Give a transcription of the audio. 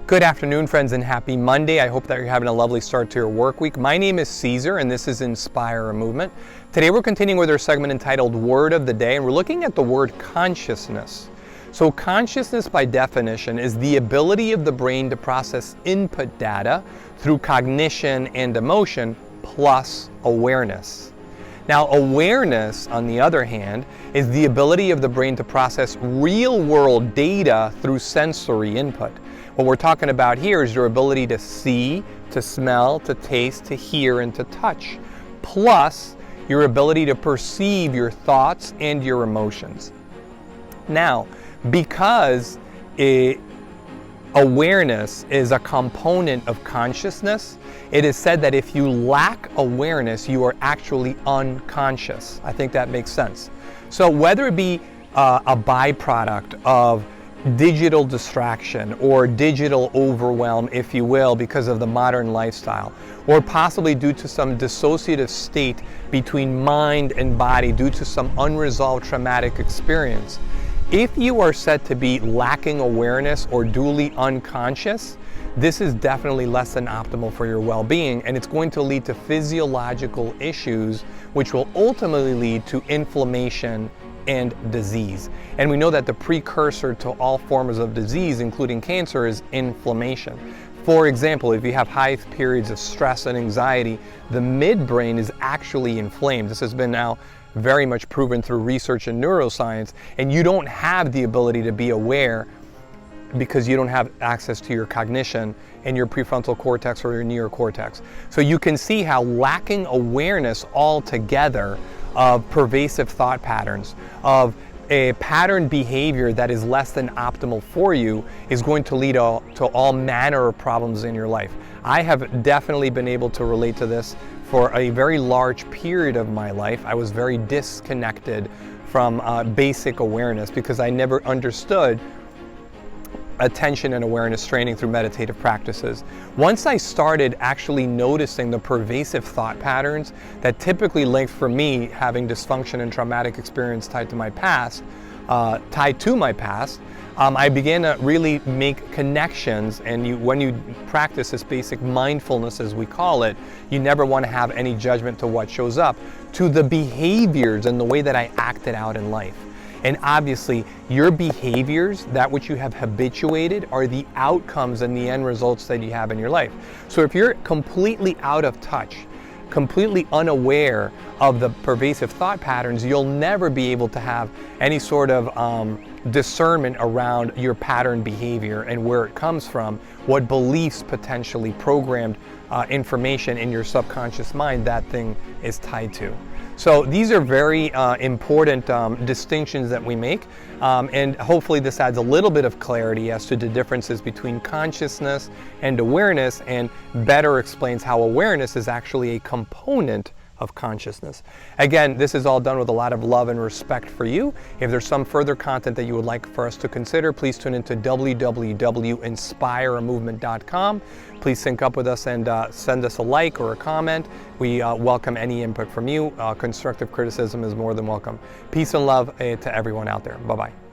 Good afternoon, friends, and happy Monday. I hope that you're having a lovely start to your work week. My name is Caesar, and this is Inspire a Movement. Today we're continuing with our segment entitled Word of the Day, and we're looking at the word consciousness. So consciousness, by definition, is the ability of the brain to process input data through cognition and emotion plus awareness. Now, awareness, on the other hand, is the ability of the brain to process real-world data through sensory input. What we're talking about here is your ability to see, to smell, to taste, to hear, and to touch, plus your ability to perceive your thoughts and your emotions. Now, because awareness is a component of consciousness, it is said that if you lack awareness, you are actually unconscious. I think that makes sense. So whether it be a byproduct of digital distraction or digital overwhelm, if you will, because of the modern lifestyle, or possibly due to some dissociative state between mind and body due to some unresolved traumatic experience, if you are said to be lacking awareness or duly unconscious, this is definitely less than optimal for your well-being, and it's going to lead to physiological issues which will ultimately lead to inflammation and disease. And we know that the precursor to all forms of disease, including cancer, is inflammation. For example, if you have high periods of stress and anxiety, the midbrain is actually inflamed. This has been now very much proven through research in neuroscience, and you don't have the ability to be aware because you don't have access to your cognition in your prefrontal cortex or your neocortex. So you can see how lacking awareness altogether of pervasive thought patterns, of a pattern behavior that is less than optimal for you, is going to lead to all manner of problems in your life. I have definitely been able to relate to this for a very large period of my life. I was very disconnected from basic awareness because I never understood attention and awareness training through meditative practices. Once I started actually noticing the pervasive thought patterns that typically link for me having dysfunction and traumatic experience tied to my past, I began to really make connections. And when you practice this basic mindfulness, as we call it, you never want to have any judgment to what shows up, to the behaviors and the way that I acted out in life. And obviously, your behaviors, that which you have habituated, are the outcomes and the end results that you have in your life. So if you're completely out of touch, completely unaware of the pervasive thought patterns, you'll never be able to have any sort of discernment around your pattern behavior and where it comes from, what beliefs potentially programmed information in your subconscious mind that thing is tied to. So these are very important distinctions that we make, and hopefully this adds a little bit of clarity as to the differences between consciousness and awareness, and better explains how awareness is actually a component of consciousness. Again, this is all done with a lot of love and respect for you. If there's some further content that you would like for us to consider, please tune into www.inspireamovement.com. Please sync up with us and send us a like or a comment. We welcome any input from you. Constructive criticism is more than welcome. Peace and love to everyone out there. Bye-bye.